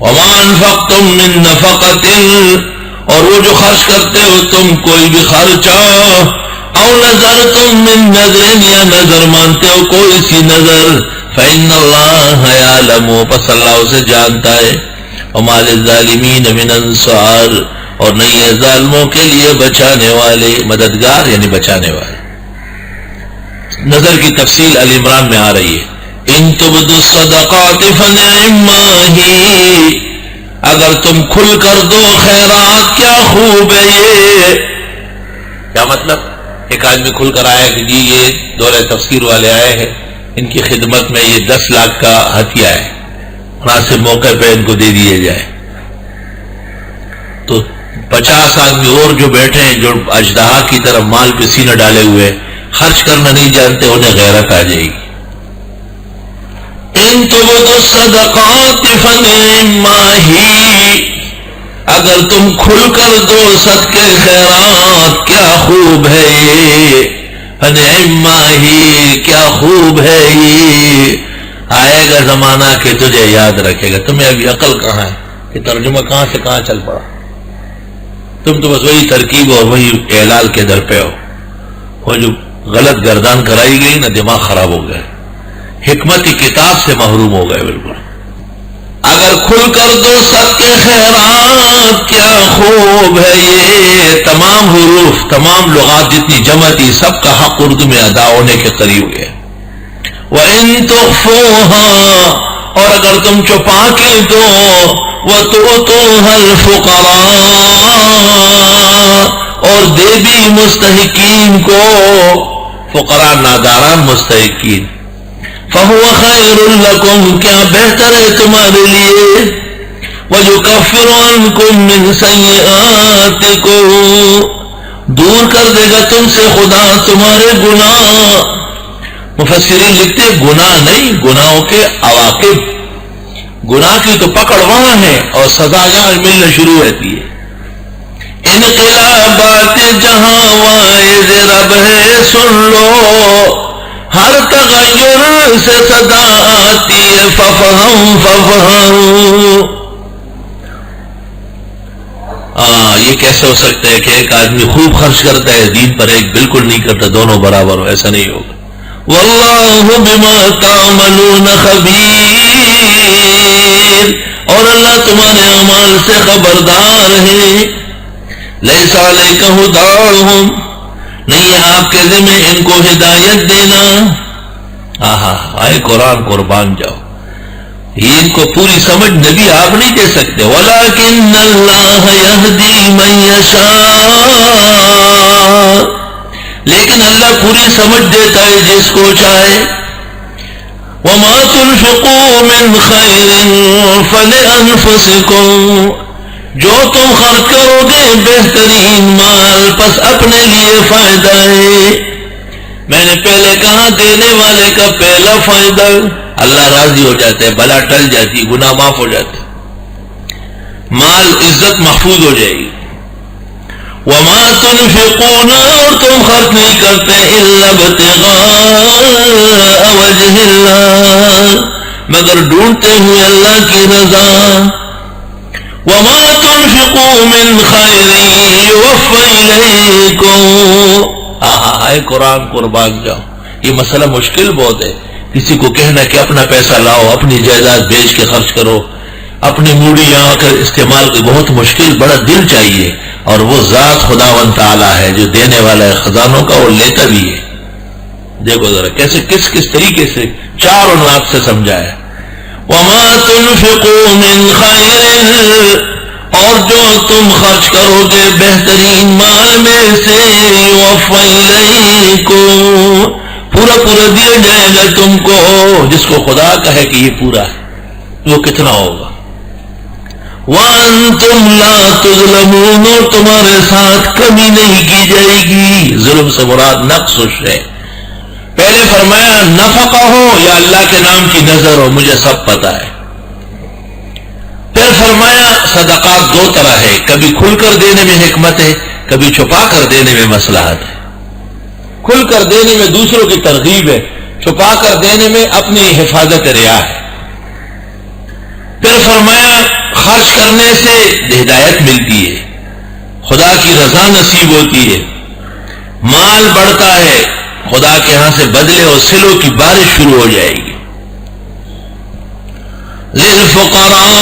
وما انفقتم من نفقۃ، اور وہ جو خرچ کرتے ہو تم کوئی بھی خرچہ، او نذرتم من نذر، یا نظر مانتے ہو کوئی سی نظر، فإن اللہ یعلم، پس اللہ اسے جانتا ہے، وما للظالمین من انصار، اور نہیں ہے ظالموں کے لیے بچانے والے، مددگار یعنی بچانے والے۔ نظر کی تفصیل ال عمران میں آ رہی ہے، ان تبدوا الصدقات فنعما ہی، اگر تم کھل کر دو خیرات کیا خوب ہے یہ۔ کیا مطلب؟ ایک آدمی کھل کر آیا کہ جی یہ دورہ تفسیر والے آئے ہیں، ان کی خدمت میں یہ 10 لاکھ کا ہتھیہ ہے، مناسب موقع پہ ان کو دے دیے جائے، تو 50 آدمی اور جو بیٹھے ہیں جو اژدہا کی طرف مال پہ سینہ ڈالے ہوئے خرچ کرنا نہیں جانتے، انہیں غیرت آ جائے گی۔ ان تبدوا الصدقات فنعما ہی، اگر تم کھل کر دو صدقے خیرات کیا خوب ہے یہ، فنعما ہی کیا خوب ہے یہ۔ آئے گا زمانہ کہ تجھے یاد رکھے گا۔ تمہیں ابھی عقل کہاں ہے کہ ترجمہ کہاں سے کہاں چل پڑا، تم تو بس وہی ترکیب اور وہی اعلال کے در پہ ہو۔ وہ جو غلط گردان کرائی گئی نا، دماغ خراب ہو گیا، حکمت کی کتاب سے محروم ہو گئے بالکل۔ اگر کھل کر دو صدقے خیرات کیا خوب ہے یہ، تمام حروف تمام لغات جتنی جمع تھی سب کا حق اردو میں ادا ہونے کے قریب ہے۔ وَإِن تُخْفُوهَا، اور اگر تم چھپا کے دو، وَتُؤْتُوهَا الْفُقَرَاءَ، اور دے بھی مستحقین کو، فقراء ناداران مستحقین، فَهُوَ خَيْرٌ لَكُمْ، کیا بہتر ہے تمہارے لیے، وَيُكَفِّرُ عَنْكُم مِّن سَيِّئَاتِكُم، دور کر دے گا تم سے خدا تمہارے گناہ۔ مفسرین لکھتے گناہ نہیں، گناہوں کے عواقب، گناہ کی تو پکڑ وہاں ہے اور سزا یہاں ملنا شروع ہوتی ہے۔ انقلابات جہاں واعظ رب ہے سن لو، ہر تغیر سے صدا آتی ہے ففہم ففہم۔ یہ کیسے ہو سکتا ہے کہ ایک آدمی خوب خرچ کرتا ہے دین پر، ایک بالکل نہیں کرتا، دونوں برابر ہو؟ ایسا نہیں ہوگا۔ واللہ بما تعملون خبیر، اور اللہ تمہارے اعمال سے خبردار ہے۔ لیس علیک ھداھم، نہیں ہے آپ کے ذمہ ان کو ہدایت دینا۔ آئے قرآن قربان جاؤ، یہ ان کو پوری سمجھ نبی آپ نہیں دے سکتے۔ وَلَٰكِنَّ اللَّهَ يَهْدِي مَن يَشَاءُ، لیکن اللہ پوری سمجھ دیتا ہے جس کو چاہے۔ وَمَا تُنْفِقُوا مِنْ خَيْرٍ فَلِأَنفُسِكُمْ، جو تم خرچ کرو گے بہترین مال پس اپنے لیے فائدہ ہے۔ میں نے پہلے کہا دینے والے کا پہلا فائدہ، اللہ راضی ہو جاتا ہے، بلا ٹل جاتی، گناہ معاف ہو جاتے، مال عزت محفوظ ہو جائے گی۔ وما تنفقون، اور تم خرچ نہیں کرتے الا ابتغاء وجہ اللہ، مگر ڈھونڈتے ہوئے اللہ کی رضا۔ وما تنفقوا من خیر یوفى الیکم، آئے قرآن قربان جاؤ، یہ مسئلہ مشکل بہت ہے۔ کسی کو کہنا کہ اپنا پیسہ لاؤ، اپنی جائیداد بیچ کے خرچ کرو، اپنی موڑی یہاں کر استعمال کی، بہت مشکل، بڑا دل چاہیے، اور وہ ذات خداوند تعالیٰ ہے جو دینے والا ہے خزانوں کا، اور لیتا بھی ہے۔ دیکھو ذرا کیسے کس طریقے سے 4 عنوان سے سمجھایا۔ وما تنفقوا من خیر، اور جو تم خرچ کرو گے بہترین مال میں سے، یوفى الیکم، پورا دیا جائے گا تم کو۔ جس کو خدا کہے کہ یہ پورا ہے وہ کتنا ہوگا۔ وَأَنْتُمْ لَا تُظْلَمُونَ، اور تمہارے ساتھ کمی نہیں کی جائے گی۔ ظلم سے مراد نقص ہے۔ پہلے فرمایا نفقہ ہو یا اللہ کے نام کی نظر ہو، مجھے سب پتا ہے۔ پھر فرمایا صدقات 2 طرح ہے، کبھی کھل کر دینے میں حکمت ہے، کبھی چھپا کر دینے میں مصلحت ہے۔ کھل کر دینے میں دوسروں کی ترغیب ہے، چھپا کر دینے میں اپنی حفاظت ریا ہے۔ پھر فرمایا خرچ کرنے سے ہدایت ملتی ہے، خدا کی رضا نصیب ہوتی ہے، مال بڑھتا ہے، خدا کے ہاں سے بدلے اور صلوں کی بارش شروع ہو جائے گی۔ للفقراء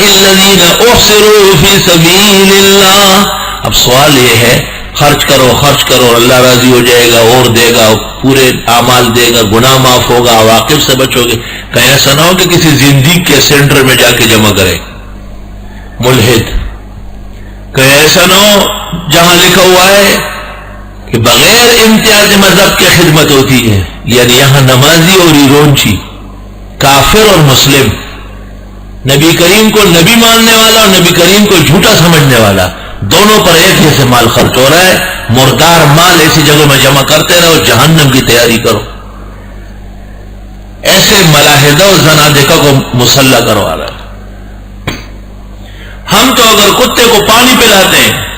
الذین احصروا فی سبیل اللہ۔ اب سوال یہ ہے، خرچ کرو خرچ کرو، اللہ راضی ہو جائے گا اور دے گا، پورے اعمال دے گا، گناہ معاف ہوگا، عواقب سے بچو گے۔ کہیں ایسا نہ ہو کہ کسی زندگی کے سینٹر میں جا کے جمع کرے ملحد، کہیں ایسا نہ ہو جہاں لکھا ہوا ہے کہ بغیر امتیاز مذہب کے خدمت ہوتی ہے، یعنی یہاں نمازی اور ایرونچی، کافر اور مسلم، نبی کریم کو نبی ماننے والا اور نبی کریم کو جھوٹا سمجھنے والا، دونوں پر ایک جیسے مال خرچ ہو رہا ہے۔ مردار مال ایسی جگہوں میں جمع کرتے رہو، جہنم کی تیاری کرو۔ ایسے ملاحدہ و زنادقہ کو مسلح کروا رہا ہے۔ ہم تو اگر کتے کو پانی پلاتے ہیں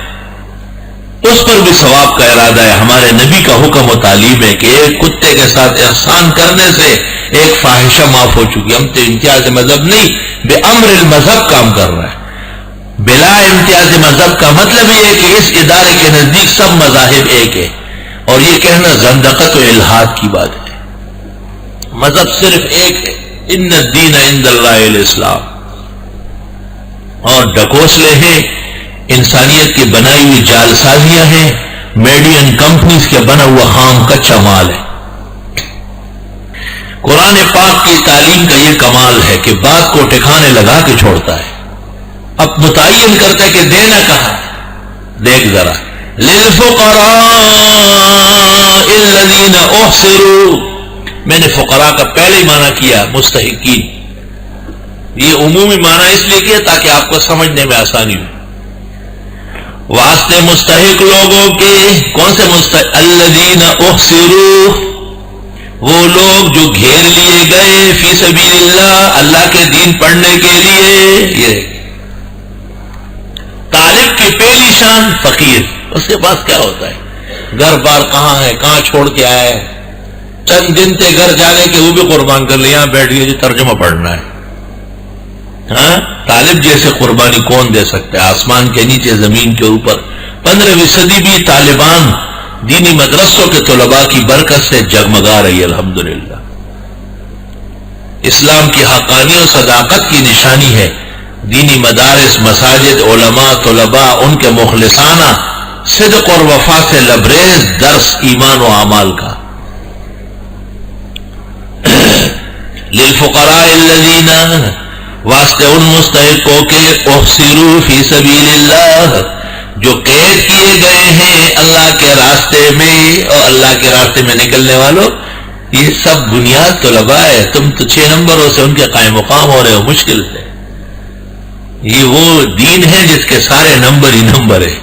اس پر بھی ثواب کا ارادہ ہے۔ ہمارے نبی کا حکم و تعلیم ہے کہ ایک کتے کے ساتھ احسان کرنے سے ایک فاحشہ معاف ہو چکی۔ ہم تو امتیاز مذہب نہیں، بے امر المذہب کام کر رہا ہے۔ بلا امتیاز مذہب کا مطلب یہ ہے کہ اس ادارے کے نزدیک سب مذاہب ایک ہے، اور یہ کہنا زندقت و الحاد کی بات ہے۔ مذہب صرف ایک ہے، ان الدین عند اللہ الاسلام، اور ڈکوسلے ہیں، انسانیت کی بنائی ہوئی جال سازیاں ہیں، میڈین کمپنیز کے بنا ہوا خام کچا مال ہے۔ قرآن پاک کی تعلیم کا یہ کمال ہے کہ بات کو ٹھکانے لگا کے چھوڑتا ہے، اب متعین کرتا ہے کہ دینا کہاں۔ دیکھ ذرا، للفقراء الذین احصروا، میں نے فقراء کا پہلے ہی معنی کیا مستحقین، یہ عمومی معنی اس لیے کیا تاکہ آپ کو سمجھنے میں آسانی ہو۔ واسطے مستحق لوگوں کے، کون سے مستحق؟ الذین احصروا، وہ لوگ جو گھیر لیے گئے، فی سبیل اللہ، اللہ کے دین پڑھنے کے لیے۔ یہ طالب کی پہلی شان فقیر، اس کے پاس کیا ہوتا ہے؟ گھر بار کہاں ہے، کہاں چھوڑ کے آیا ہے، چند دن تھے گھر جانے کے، وہ بھی قربان کر لیا، بیٹھ گئے جو ترجمہ پڑھنا ہے۔ ہاں، طالب جیسے قربانی کون دے سکتا ہے؟ آسمان کے نیچے، زمین کے اوپر۔ 15ویں صدی بھی طالبان دینی مدرسوں کے طلباء کی برکت سے جگمگا رہی ہے الحمدللہ۔ اسلام کی حقانی و صداقت کی نشانی ہے دینی مدارس، مساجد، علماء، طلباء، ان کے مخلصانہ صدق اور وفا سے لبریز درس ایمان و اعمال کا۔ للفقراء الذین، واسطے ان مستحقوں کے، احصروا فی سبیل اللہ، جو قید کیے گئے ہیں اللہ کے راستے میں، اور اللہ کے راستے میں نکلنے والوں، یہ سب بنیاد طلباء ہے۔ تم تو 6 نمبروں سے ان کے قائم مقام ہو رہے ہو مشکل سے۔ یہ وہ دین ہے جس کے سارے نمبر ہی نمبر ہے۔